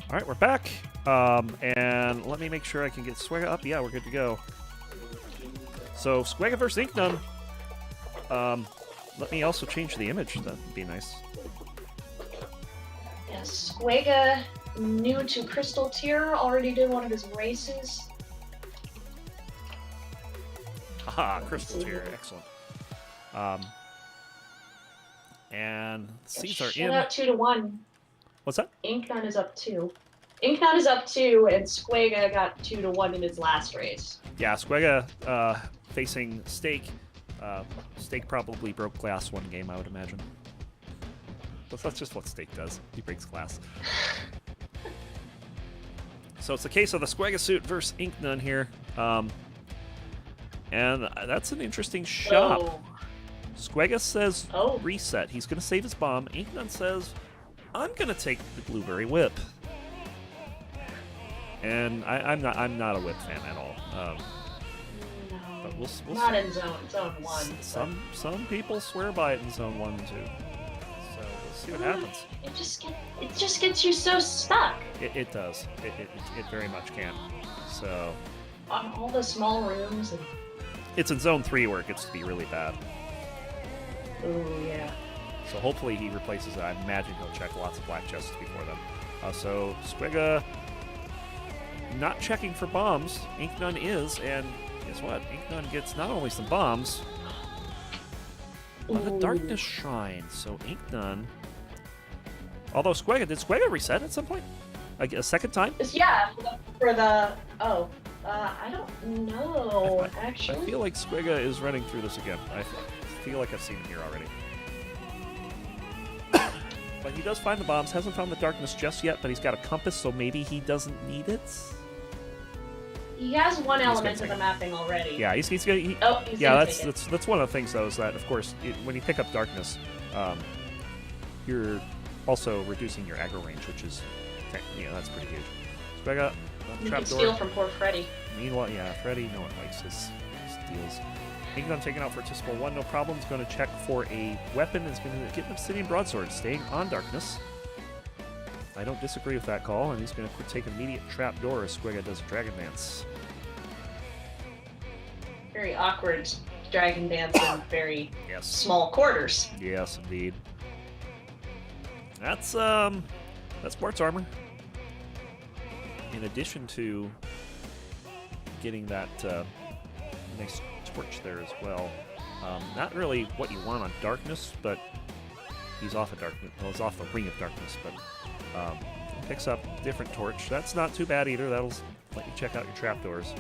All right, we're back. And let me make sure I can get Squega up. Yeah, we're good to go. So, Squega versus incnone. Let me also change the image. That'd be nice. Yeah, Squega, new to Crystal Tier, already did one of his races. Haha, Crystal Tier. Excellent. And seats are in. Shut out 2-1. What's that? incnone is up 2. incnone is up 2, and Squega got 2-1 in his last race. Yeah, Squega facing Stake. Stake probably broke glass one game, I would imagine. But that's just what Stake does. He breaks glass. So it's the case of the Squega suit versus incnone here. And that's an interesting shot. Oh. Squega says reset. He's going to save his bomb. incnone says, I'm going to take the Blueberry Whip. And I'm not a Whip fan at all. But we'll not in zone 1. Some people swear by it in zone 1 and 2. So we'll see what happens. It just gets you so stuck. It does. It very much can. So on all the small rooms. And... It's in zone 3 where it gets to be really bad. Oh yeah. So hopefully he replaces it. I imagine he'll check lots of black chests before then. So Squega not checking for bombs. incnone is, and guess what? incnone gets not only some bombs, but a darkness shrine. So incnone. Although Squega, did Squega reset at some point? A second time? Yeah, for the I don't know, actually. I feel like Squega is running through this again. I feel like I've seen him here already. But he does find the bombs. Hasn't found the darkness just yet, but he's got a compass, so maybe he doesn't need it. He has one element of the mapping already. Yeah, he's gonna. That's one of the things though, is that of course when you pick up darkness, you're also reducing your aggro range, which is that's pretty huge. Squega, you can steal from poor Freddy. Meanwhile, yeah, Freddy, no one likes his steals. incnone taken out for Tisple 1, no problem. He's going to check for a weapon. He's going to get an Obsidian Broadsword, staying on darkness. I don't disagree with that call, and he's going to take immediate trapdoor as Squega does a Dragon Dance. Very awkward Dragon Dance in very small quarters. Yes, indeed. That's Bart's armor. In addition to getting that nice torch there as well. Not really what you want on darkness, but he's off of darkness. Well, he's off the ring of darkness, but picks up a different torch. That's not too bad either. That'll let you check out your trapdoors.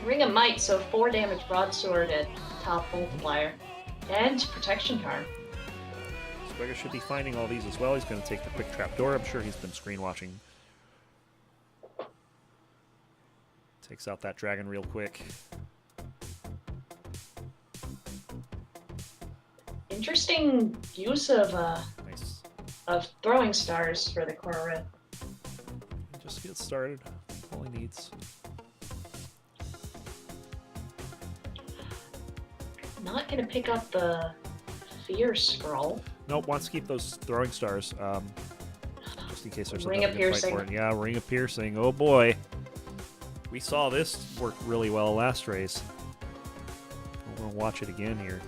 Ring of Might, so 4 damage broadsword at top multiplier. And protection charm. Squega should be finding all these as well. He's going to take the quick trapdoor. I'm sure he's been screen watching. Takes out that dragon real quick. Interesting use of throwing stars for the Korra. Just get started. All he needs. Not gonna pick up the Fear Scroll. Nope, wants to keep those throwing stars. Just in case there's Ring of Piercing. Fight for it. Yeah, Ring of Piercing. Oh boy. We saw this work really well last race. We're going to watch it again here.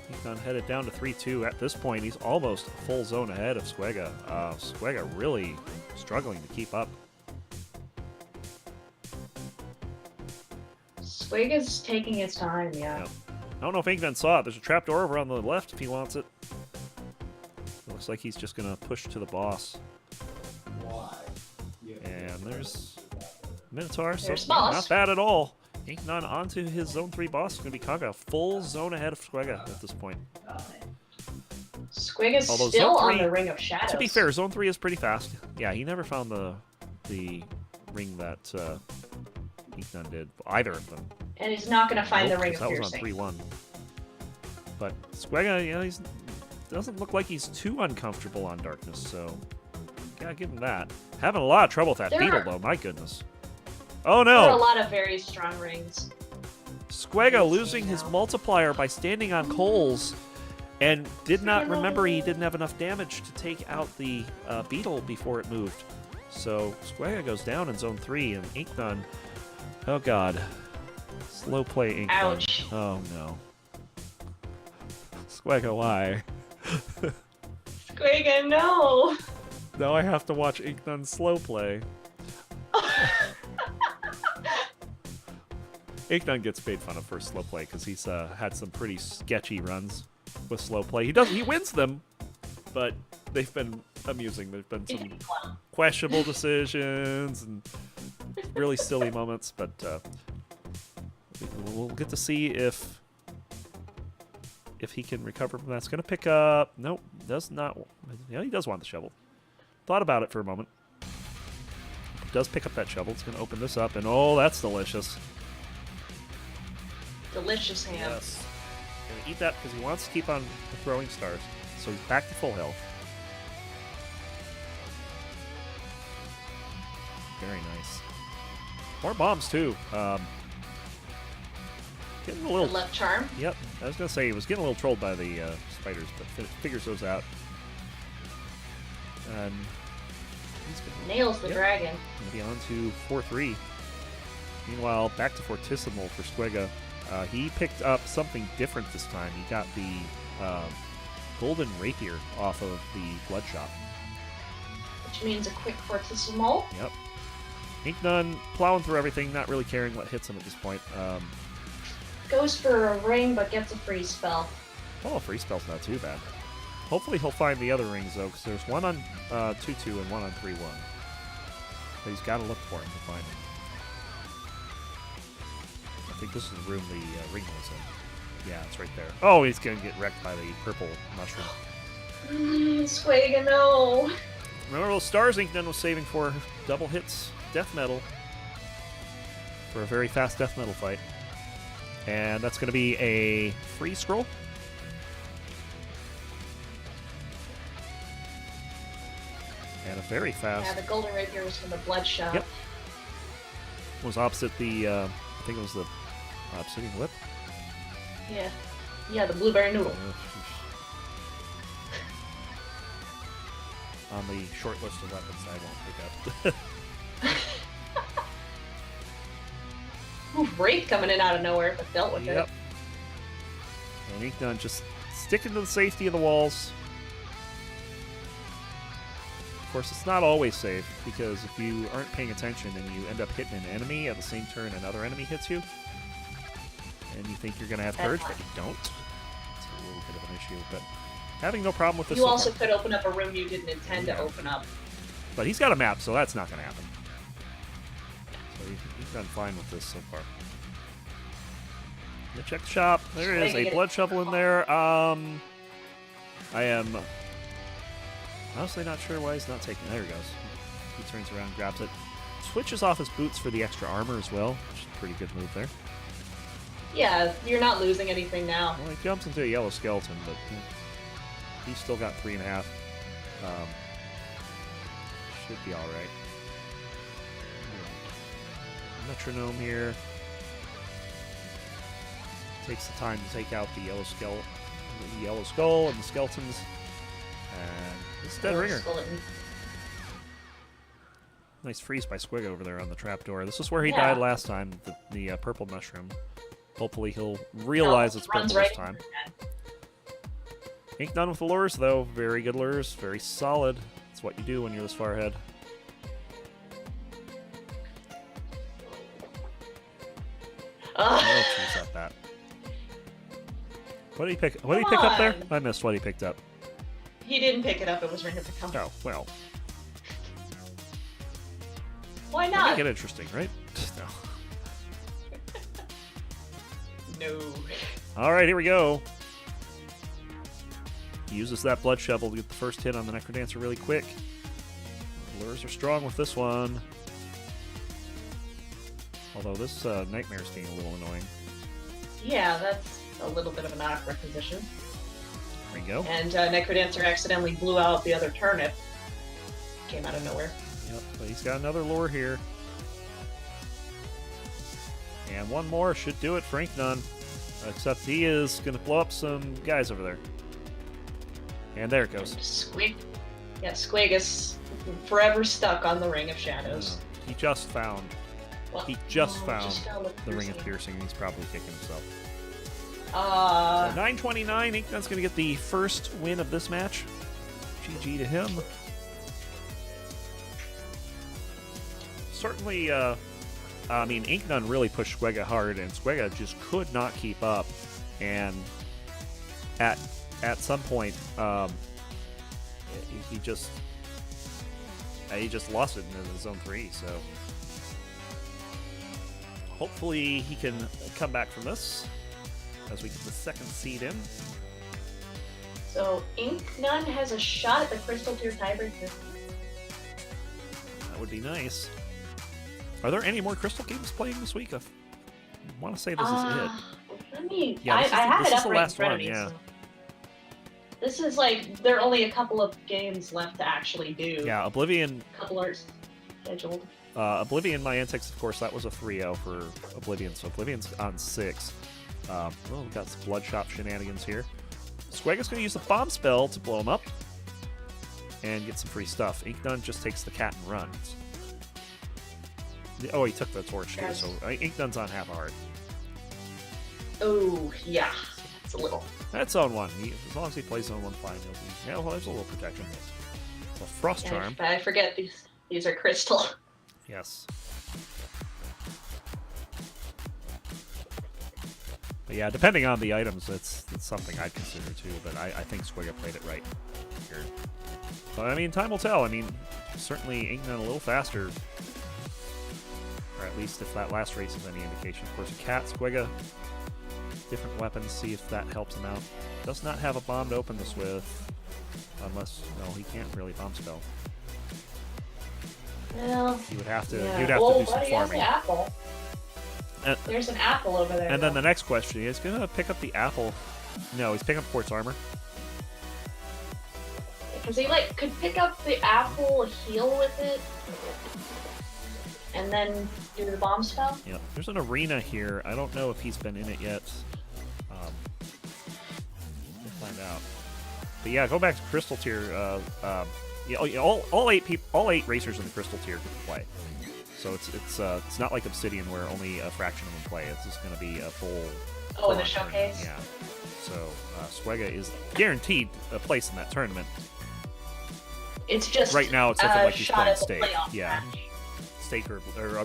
incnone headed down to 3-2. At this point, he's almost a full zone ahead of Squega. Squega really struggling to keep up. Squega's taking his time, yeah. I don't know if incnone saw it. There's a trapdoor over on the left if he wants it. It looks like he's just going to push to the boss. And there's Minotaur, so not bad at all. incnone onto his Zone 3 boss. It's going to be Kaga, a full zone ahead of Squega at this point. Squega's still on the Ring of Shadows. To be fair, Zone 3 is pretty fast. Yeah, he never found the ring that incnone did, either of them. And he's not going to find the Ring of Piercing. Piercing. That was on 3-1. But Squega, he doesn't look like he's too uncomfortable on darkness, so gotta give him that. Having a lot of trouble with that beetle, though. My goodness. Oh, no. There are a lot of very strong rings. Squega losing his multiplier by standing on coals And did not remember he didn't have enough damage to take out the beetle before it moved. So Squega goes down in zone 3, and incnone. Oh god. Slow play incnone. Ouch. Oh no. Squega, why? Squega, no! Now I have to watch incnone slow play. Incnone gets made fun of for slow play because he's had some pretty sketchy runs with slow play. He wins them, but they've been amusing. There's been some questionable decisions and really silly moments, but we'll get to see if he can recover from that. It's going to pick up. Nope, does not. Yeah, he does want the shovel. Thought about it for a moment. Does pick up that shovel. It's going to open this up, and oh, that's delicious. Delicious ham. Yes. Gonna eat that because he wants to keep on throwing stars. So he's back to full health. Very nice. More bombs too. Getting a little. The left charm. Yep. I was gonna say he was getting a little trolled by the spiders, but figures those out. And he's gonna, Nails the dragon. Gonna be on to 4-3. Meanwhile, back to Fortissimo for Squega. He picked up something different this time. He got the golden rapier off of the bloodshot. Which means a quick fortissimo. Yep. incnone plowing through everything, not really caring what hits him at this point. Goes for a ring, but gets a freeze spell. Oh, a free spell's not too bad. Hopefully he'll find the other rings, though, because there's one on 2-2 and one on 3-1. But he's got to look for him to find him. I think this is the room the ring was in. Yeah, it's right there. Oh, he's going to get wrecked by the purple mushroom. Squega, no! Remember those stars incnone was saving for double hits, death metal, for a very fast death metal fight. And that's going to be a free scroll. And a very fast. Yeah, the golden rapier was from the bloodshot. Yep. Was opposite the, I think it was the obsidian whip. Yeah. Yeah, the blueberry noodle. On the short list of weapons I won't pick up. Ooh, Wraith coming in out of nowhere, but dealt with Yep. it. And incnone just sticking to the safety of the walls. Of course, it's not always safe, because if you aren't paying attention and you end up hitting an enemy at the same turn another enemy hits you, and you think you're going to have courage, but you don't, it's a little bit of an issue. But having no problem with this You so also far. could open up a room you didn't intend to open up. But he's got a map, so that's not going to happen. So he's done fine with this so far. Gonna check the shop. There is a blood shovel in there. I am honestly not sure why he's not taking it. There he goes. He turns around, grabs it. Switches off his boots for the extra armor as well, which is a pretty good move there. Yeah, you're not losing anything now. Well, he jumps into a yellow skeleton, but he's still got 3.5. Should be alright. Metronome here. Takes the time to take out the yellow skull and the skeletons. And it's dead ringer. Nice freeze by Squega over there on the trapdoor. This is where he died last time, the purple mushroom. Hopefully he'll realize it's purple this time. Incnone with the lures, though. Very good lures. Very solid. That's what you do when you're this far ahead. Oh, jeez, at that. What did he pick? What did he pick up there? I missed what he picked up. He didn't pick it up. It was right at the company. Oh, well. Why not? Make it interesting, right? No. No. All right, here we go. He uses that blood shovel to get the first hit on the Necrodancer really quick. Lures are strong with this one. Although this Nightmare's being a little annoying. Yeah, that's a little bit of an awkward position. There you go. And Necrodancer accidentally blew out the other turnip. Came out of nowhere. Yep, but he's got another lure here. And one more should do it for incnone. Except he is going to blow up some guys over there. And there it goes. Squig. Yeah, Squega's forever stuck on the Ring of Shadows. He just found. Well, He just oh, found found the Ring of Piercing, and he's probably kicking himself. So 929. Inknone's going to get the first win of this match. GG to him. Certainly, I mean, Incnone really pushed Squega hard, and Squega just could not keep up. And at some point, he just lost it in zone 3. So hopefully he can come back from this as we get the second seed in. So Incnone has a shot at the Crystal Tier tiebreaker. That would be nice. Are there any more Crystal games playing this week? I want to say this is it. Let me. Yeah, I have this it is up the right in last front one. of me. Yeah. So. This is like there are only a couple of games left to actually do. Yeah, Oblivion. A couple are scheduled. Oblivion, my antics, of course, that was a 3-0 for Oblivion, so Oblivion's on 6. Well, we've got some Bloodshot shenanigans here. Squega's going to use the bomb spell to blow him up and get some free stuff. Incnone just takes the cat and runs. Oh, he took the torch too, so Inknone's on half a heart. Oh, yeah. It's a little. That's zone 1. As long as he plays zone 1 fine, he'll be... Yeah, well, there's a little protection. A Frost Charm. I forget these are crystal. Yes. But yeah, depending on the items, it's something I'd consider too, but I think Squega played it right here. But I mean, time will tell. I mean, certainly Incnone a little faster. Or at least if that last race is any indication. Of course, a cat, Squega, different weapons, see if that helps him out. Does not have a bomb to open this with. Unless, no, he can't really bomb spell. Well, He would have to, yeah. he would have to do some There's farming. an apple. There's an apple over there. And then the next question is going to pick up the apple. No, he's picking up Quartz Armor. Because he could pick up the apple, heal with it, and then do the bomb spell. Yeah, there's an arena here. I don't know if he's been in it yet. We'll find out. But yeah, go back to Crystal Tier. Yeah, all 8 racers in the Crystal Tier can play. So it's not like Obsidian where only a fraction of them play. It's just going to be a full. Oh, in the showcase. Yeah. So Squega is guaranteed a place in that tournament. It's just right now. It's looking like he's playing at the Stake. playoff Yeah. match. Stake or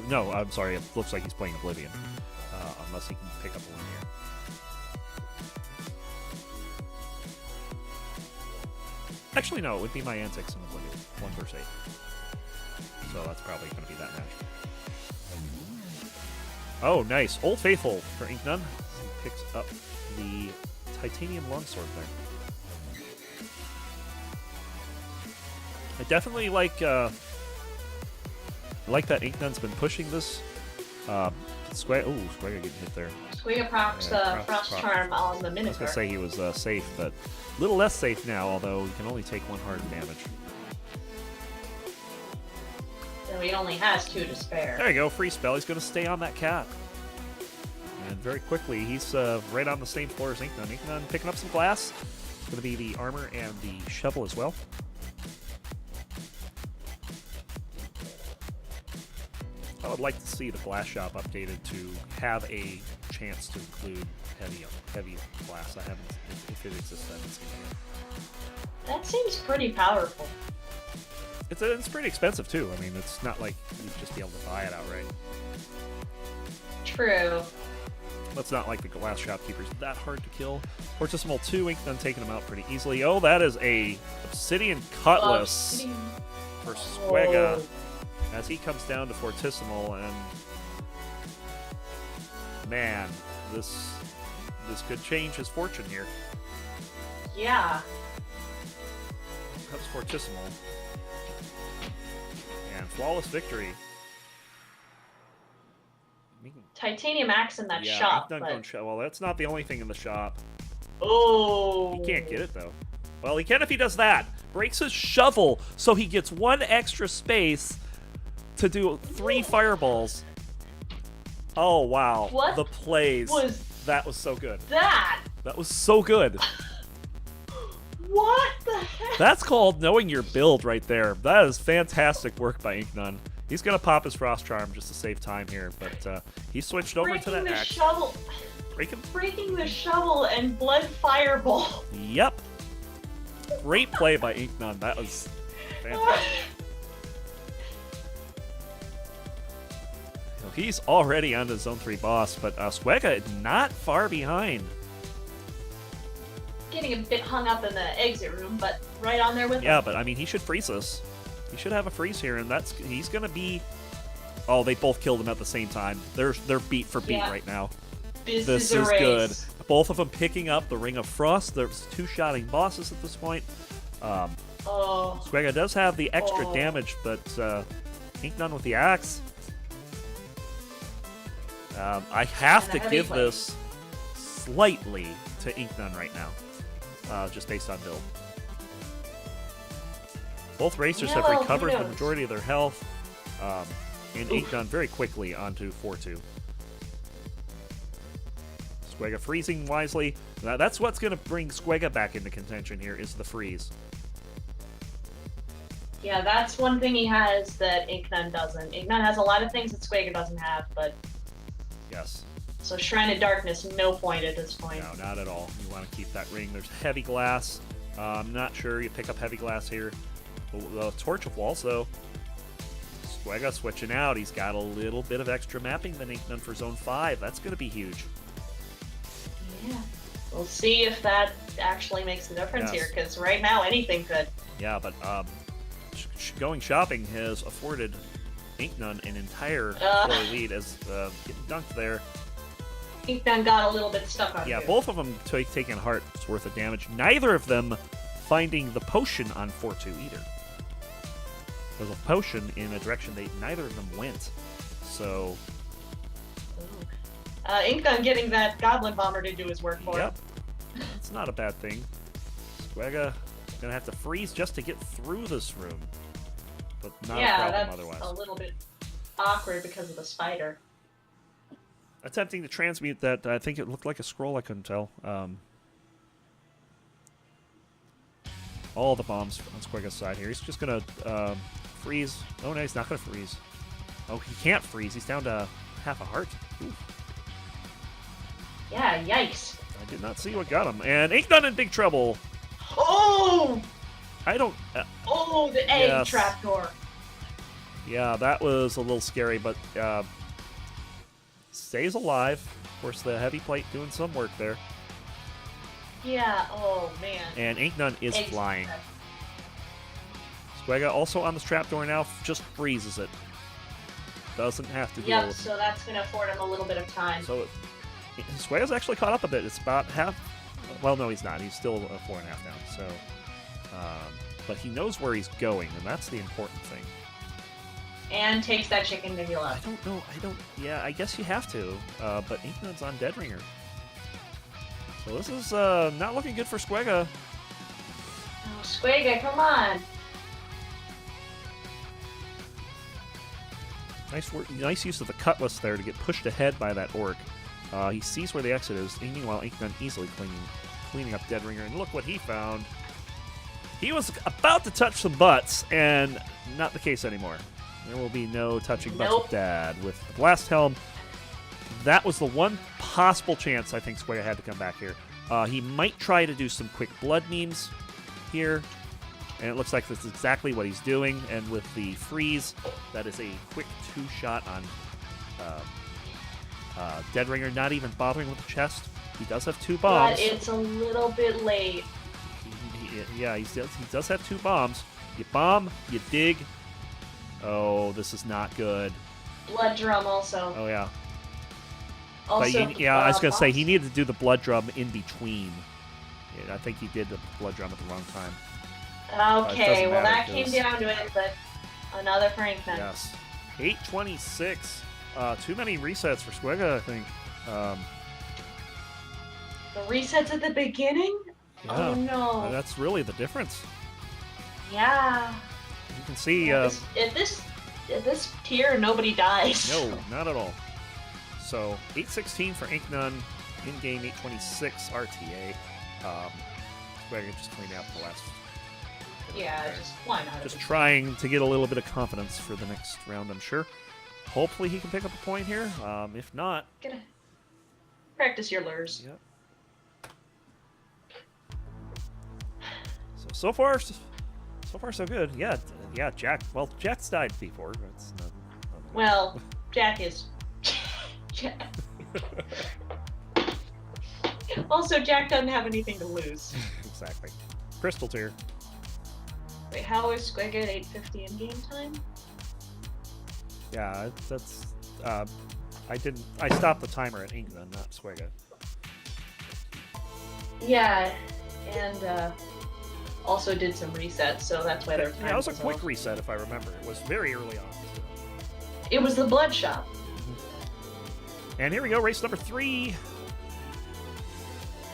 no, I'm sorry. It looks like he's playing Oblivion, unless he can pick up a win here. Actually, no. It would be my antics in Oblivion, 1 versus 8. So that's probably going to be that match. Oh, nice. Old Faithful for Incnone. He picks up the Titanium Longsword there. I definitely like that Inknone's been pushing this. Squega getting hit there. Squega procs Frost Charm on the I was Minotaur. going to say he was safe, but a little less safe now, although he can only take 1 hard damage. So he only has 2 to spare. There you go, free spell. He's going to stay on that cat. And very quickly, he's right on the same floor as Incnone. Incnone picking up some glass. It's going to be the armor and the shovel as well. I would like to see the glass shop updated to have a chance to include heavy glass. I haven't, if it exists, I haven't seen it yet. That seems pretty powerful. It's pretty expensive too. I mean, it's not like you'd just be able to buy it outright. True. It's not like the glass shopkeeper's that hard to kill. Fortisimal 2, Incnone taking him out pretty easily. Oh, that is a Obsidian Cutlass for Squega as he comes down to Fortisimal, and man, this could change his fortune here. Yeah. Comes Fortisimal. And flawless victory. Titanium axe in that Yeah, shop. Well, that's not the only thing in the shop. Oh. He can't get it, though. Well, he can if he does that. Breaks his shovel, so he gets 1 extra space to do 3 fireballs. Oh, wow. What the plays. That was so good. That was so good. What the That's called knowing your build right there. That is fantastic work by incnone. He's going to pop his Frost Charm just to save time here, but he switched over to that axe. Shovel. Break him. Breaking the shovel and blood fireball. Yep. Great play by incnone. That was fantastic. He's already on the Zone 3 boss, but Squega not far behind. Getting a bit hung up in the exit room, but right on there with him. Yeah, but I mean, he should freeze us. He should have a freeze here, and he's gonna be. Oh, they both killed him at the same time. They're beat for beat right now. This is a race. Good. Both of them picking up the Ring of Frost. There's two-shotting bosses at this point. Squega does have the extra damage, but incnone with the axe. I have to give this slightly to incnone right now, just based on build. Both racers have recovered the majority of their health, and incnone very quickly onto 4-2. Squega freezing wisely. That's what's going to bring Squega back into contention here, is the freeze. Yeah, that's one thing he has that incnone doesn't. Incnone has a lot of things that Squega doesn't have, but... Yes. So Shrine of Darkness, no point at this point. No, not at all. You want to keep that ring. There's heavy glass. I'm not sure you pick up heavy glass here. The Torch of Walls, though. Squega switching out. He's got a little bit of extra mapping than incnone for Zone 5. That's going to be huge. Yeah. We'll see if that actually makes a difference here, because right now anything could. Yeah, but going shopping has afforded incnone an entire floor lead as getting dunked there. Incnone got a little bit stuck on Yeah, both of them taking heart's worth of damage. Neither of them finding the potion on 4-2 either. There's a potion in a direction neither of them went. So... incnone getting that Goblin Bomber to do his work for him. Yep. It's not a bad thing. Squega gonna have to freeze just to get through this room. But not a problem otherwise. A little bit awkward because of the spider. Attempting to transmute that, I think it looked like a scroll, I couldn't tell. All the bombs on Squega's side here. He's just gonna freeze. Oh no, he's not gonna freeze. Oh, he can't freeze. He's down to half a heart. Ooh. Yeah, yikes. I did not see what got him. And incnone in big trouble. Oh! I don't... the egg trapdoor. Yeah, that was a little scary, but stays alive. Of course, the heavy plate doing some work there. Yeah, oh man. And incnone is flying. Squega also on this trapdoor now, just freezes it. Doesn't have to deal with so that's going to afford him a little bit of time. So Squega's actually caught up a bit. It's about half... Well, no, he's not. He's still 4.5 down, so... but he knows where he's going, and that's the important thing. And takes that chicken to heal up. I don't know. Yeah, I guess you have to. But incnone's on Dead Ringer. So this is not looking good for Squega. Oh, Squega, come on. Nice use of the cutlass there to get pushed ahead by that orc. He sees where the exit is. Meanwhile, incnone easily cleaning up Dead Ringer. And look what he found. He was about to touch some butts, and not the case anymore. There will be no touching butts with Dad. With the Blast Helm, that was the one possible chance I think Squega had to come back here. He might try to do some quick blood memes here, and it looks like that's exactly what he's doing. And with the freeze, that is a quick 2-shot on Dead Ringer, not even bothering with the chest. He does have 2 bombs. But it's a little bit late. He does have 2 bombs. You bomb, you dig. Oh, this is not good. Blood drum also. Oh, yeah. Also, I was going to say, he needed to do the blood drum in between. Yeah, I think he did the blood drum at the wrong time. Okay, well that came down to it, but another for incnone. Yes. 826. Too many resets for Squega, I think. The resets at the beginning? Yeah, oh no. That's really the difference. Yeah. You can see... at this tier, nobody dies. No, not at all. So, 816 for incnone, in-game 826 RTA. Squega just cleaned out the last Yeah, just why not? Just trying to get a little bit of confidence for the next round, I'm sure. Hopefully he can pick up a point here. If not... Gonna practice your lures. Yep. So far so good. Yeah, Jack. Well, Jack's died before. That's not well, Jack is... Jack. Also, Jack doesn't have anything to lose. Exactly. Crystal tier. Wait, how is Squega at 8:50 in game time? Yeah, that's. I stopped the timer at incnone, not Squega. Yeah, and also did some resets, so that's why they're. Yeah, it was a quick reset if I remember. It was very early on. So. It was the blood shop. And here we go, race number 3.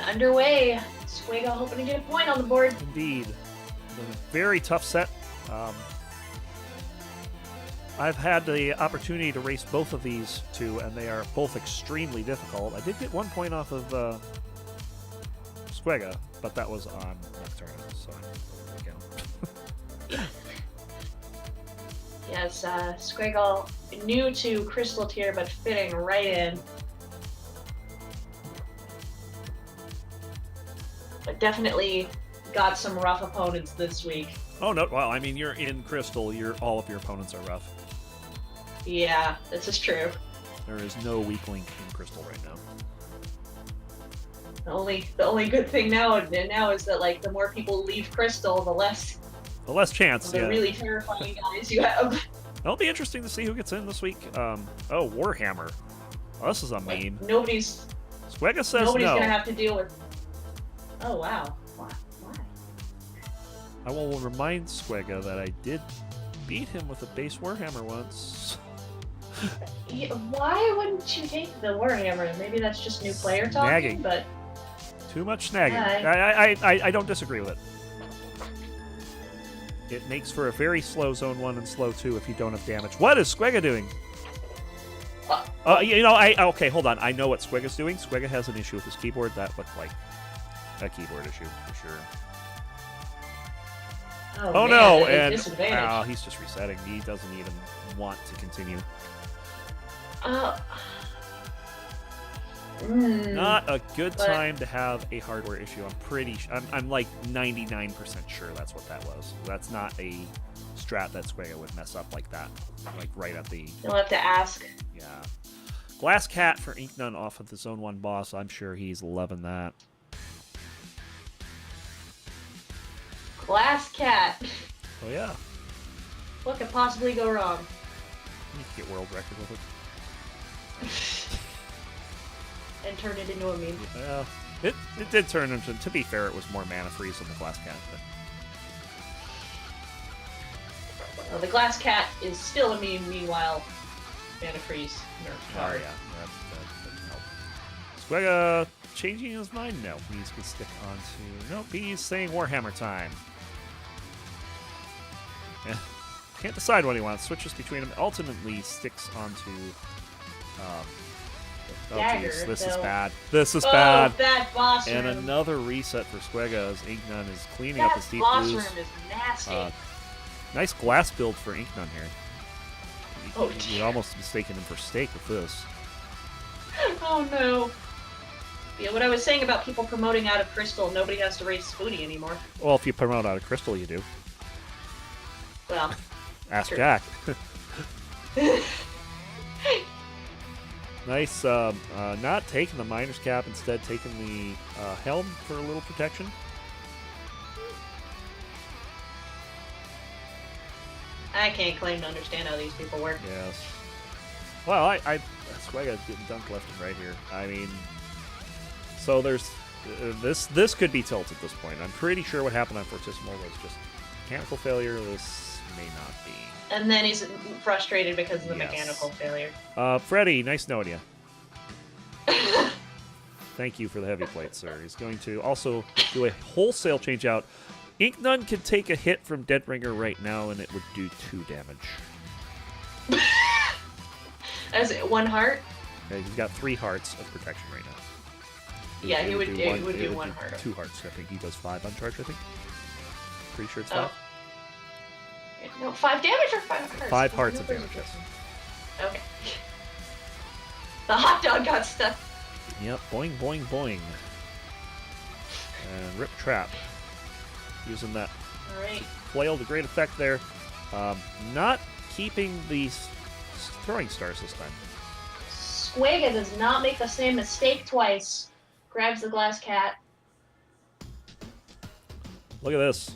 Underway. Squega hoping to get a point on the board. Indeed. A very tough set. I've had the opportunity to race both of these two, and they are both extremely difficult. I did get 1 point off of Squega, but that was on Nocturne, so again. Yes, Squega new to Crystal tier, but fitting right in. But definitely got some rough opponents this week. Oh no! Well, I mean, you're in Crystal. All of your opponents are rough. Yeah, this is true. There is no weak link in Crystal right now. The only good thing now is that like the more people leave Crystal, the less chance. the Yeah. really terrifying guys you have. It'll be interesting to see who gets in this week. Oh, Warhammer. Oh, this is a mean. Nobody's Squega says no. gonna have to deal with. Oh wow. Why? I will remind Squega that I did beat him with a base Warhammer once. Yeah, why wouldn't you take the Warhammer? Maybe that's just new player talking, Snagging. but Too much snagging. Yeah, I don't disagree with it. It makes for a very slow zone 1 and slow 2 if you don't have damage. What is Squega doing? Okay, hold on. I know what Squega's doing. Squega has an issue with his keyboard. That looked like a keyboard issue for sure. Oh man, no! at a And disadvantage. he's just resetting. He doesn't even want to continue. Not a good time to have a hardware issue. I'm like 99% sure that's what that was. That's not a strat that Squega would mess up like that. Like right at the... You'll have to ask. Yeah. Glass Cat for incnone off of the Zone 1 boss. I'm sure he's loving that. Glass Cat. Oh yeah. What could possibly go wrong? You can get world record with it. And turn it into a meme. Yeah. It did turn into... To be fair, it was more mana freeze than the Glass Cat, but... Well, the Glass Cat is still a meme, meanwhile, Mana Freeze nerfed Oh, hard. yeah. That didn't help. Squega changing his mind? No. He's going to stick on to... Nope, he's saying Warhammer time. Yeah. Can't decide what he wants. Switches between them. Ultimately sticks onto... Dagger, geez. This is though. bad. This is Oh, bad. that boss And room. another reset for Squega as incnone is cleaning up That his deep boss blues. room is nasty. Nice glass build for incnone here. Oh, You'd almost mistaken him for steak with this. Oh no. Yeah, what I was saying about people promoting out of Crystal, nobody has to race Spoonie anymore. Well, if you promote out of Crystal, you do. Well, Ask True. Jack. Nice. Not taking the Miner's Cap, instead taking the Helm for a little protection. I can't claim to understand how these people work. Yes. Well, Squega's getting dunked left and right here. I mean, so there's this could be tilt at this point. I'm pretty sure what happened on Fortissimo was just mechanical failure. This may not be. And then he's frustrated because of the Yes. mechanical failure. Freddy, nice knowing you. Thank you for the heavy plate, sir. He's going to also do a wholesale change out. Incnone could take a hit from Deadringer right now, and it would do 2 damage. As it 1 heart? Okay, he's got 3 hearts of protection right now. Yeah, It it would do it 1 heart. 2 hearts. I think he does 5 on charge, I think. Pretty sure it's 5. No, 5 damage or 5 hearts? 5 hearts of damage, yes. Okay. The hot dog got stuck. Yep, boing, boing, boing. And Rip Trap. Using that Alright. flail to great effect there. Not keeping the throwing stars this time. Squega does not make the same mistake twice. Grabs the glass cat. Look at this.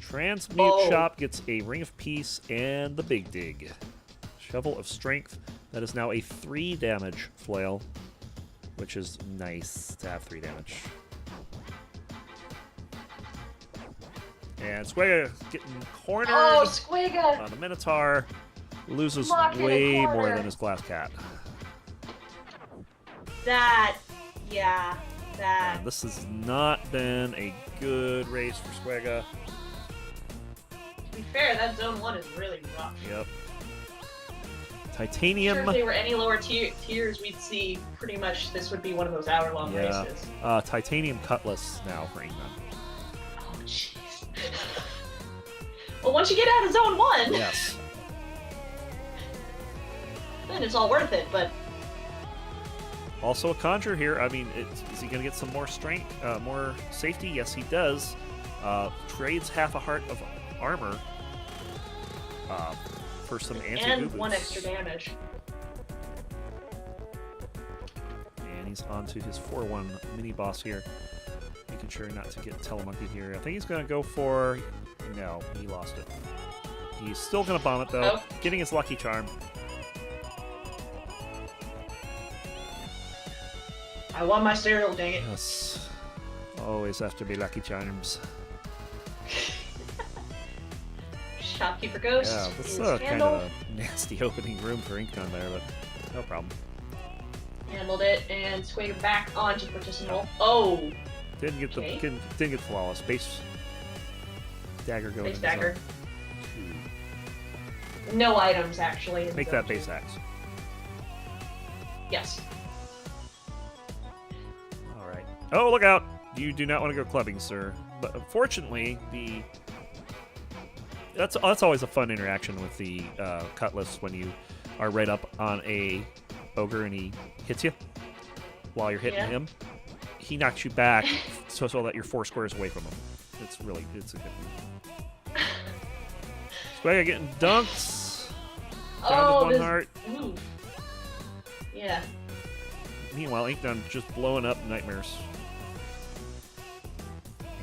Transmute Shop gets a Ring of Peace and the Big Dig. Shovel of Strength. That is now a 3 damage flail, which is nice to have 3 damage. And Squega getting cornered Squega! on the Minotaur. Loses Locked in a way more corner. than his glass cat. That. And this has not been a good race for Squega. To be fair, that zone 1 is really rough. Yep. Sure, Titanium. if they were any lower tiers, we'd see pretty much this would be one of those hour-long races. Titanium Cutlass now for Incnone. Oh, jeez. Well, once you get out of zone 1, Yes. then it's all worth it, but... Also a Conjure here. I mean, is he going to get some more strength, more safety? Yes, he does. Trades half a heart of armor for some And 1 extra damage. And he's on to his 4-1 mini-boss here. Making sure not to get Telemonkey here. I think he's going to go for... No, he lost it. He's still going to bomb it, though. Getting his Lucky Charm. I want my cereal, dang it. Yes. Always have to be Lucky Charms. Shopkeeper Ghost Yeah, this is is kind handled. of a nasty opening room for Incnone there, but no problem. Handled it, and Squega back onto Partisanal. Oh! Didn't get Okay. didn't get flawless. Base dagger going. Base in dagger. zone. No items, actually. in Make zone that base 2. axe. Yes. All right. Oh, look out! You do not want to go clubbing, sir. But unfortunately, that's always a fun interaction with the Cutlass when you are right up on a ogre and he hits you while you're hitting him. He knocks you back so that you're 4 squares away from him. It's a good one. Squega getting dunked. Down to 1 heart. Ooh. Yeah. Meanwhile, Incnone just blowing up nightmares.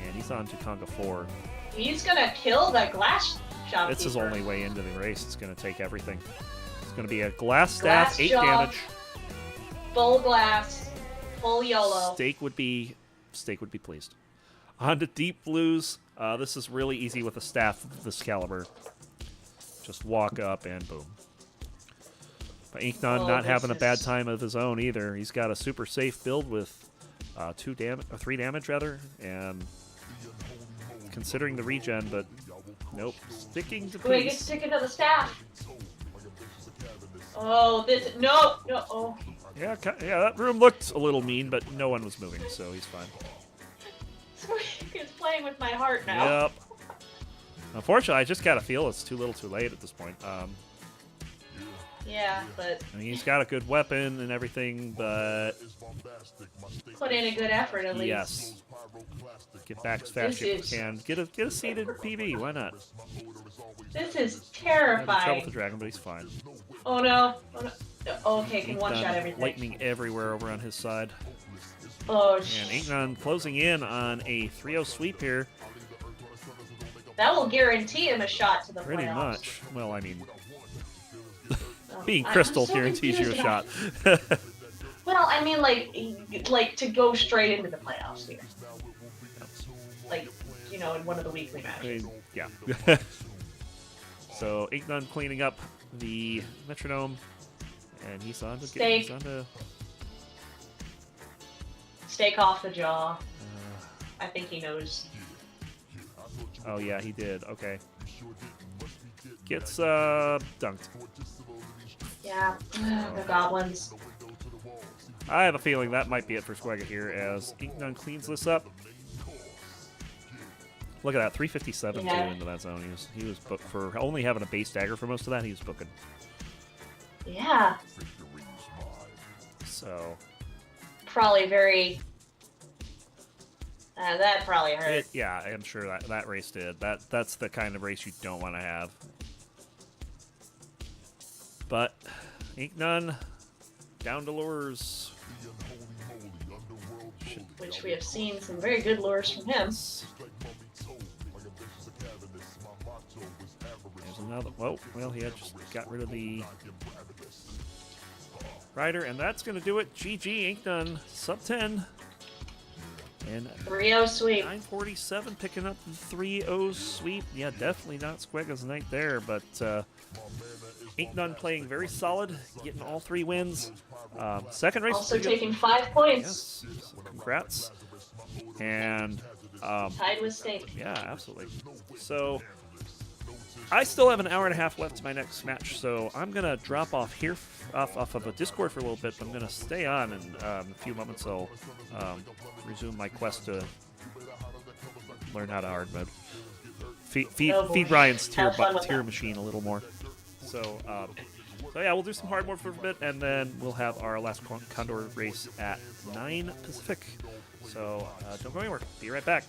And he's on to Conga 4. He's gonna kill that glass shopkeeper. It's his only way into the race. It's going to take everything. It's going to be a glass staff, Glass 8 job. damage. Full glass. Full YOLO. Steak would be pleased. On to Deep Blues. This is really easy with a staff of this caliber. Just walk up and boom. But Incnone not having a bad time of his own either. He's got a super safe build with 3 damage rather, and considering the regen, but nope. Sticking to Wait, peace. sticking to the staff. Oh, this no. Oh, Yeah, that room looked a little mean, but no one was moving, so he's fine. he's playing with my heart now. Yep. Unfortunately, I just gotta feel it's too little too late at this point. Yeah, but I mean, he's got a good weapon and everything, but put in a good effort at least. yes. Get back as fast as you can. Get a seated PB, why not? This is Having trouble terrifying. with the dragon, but he's fine. Oh no. Oh, no. Oh, okay, can one shot Incnone everything. lightning everywhere over on his side. Oh, And Incnone closing in on a 3-0 sweep here. that will guarantee him a shot to the Pretty playoffs. much. Well, I mean, Oh, being I'm Crystal so guarantees you a confused shot. about- Well, I mean, like to go straight into the playoffs here. Like, you know, in one of the weekly I matches. mean, yeah. So Incnone cleaning up the metronome, and he's on to Steak. Steak off the jaw. I think he knows. Oh yeah, he did. Okay. Gets dunked. Yeah, the goblins. I have a feeling that might be it for Squega here as Incnone cleans this up. Look at that, 357 Yeah. too into that zone. He was booked for only having a base dagger for most of that. He was booking. Yeah. So Probably very. That probably hurt. yeah, I'm sure that race did. That's the kind of race you don't want to have. But incnone down to lures. Which we have seen some very good lures from him. There's another. Whoa, well, he had just got rid of the rider, and that's going to do it. GG, incnone, sub 10. And 3-0 sweep. 947 picking up the 3-0 sweep. Yeah, definitely not Squega's night there, but incnone playing very solid, getting all 3 wins. Second race. Also taking 5 points. Yes, so congrats. And Tied with stake. yeah, absolutely. So I still have an hour and a half left to my next match, so I'm gonna drop off here, off of a Discord for a little bit. But I'm gonna stay on, and in a few moments I'll resume my quest to learn how to hard mode. Feed Brian's tier machine a little more. So yeah, we'll do some hard mode for a bit, and then we'll have our last CoNDOR race at 9 Pacific. So don't go anywhere. Be right back.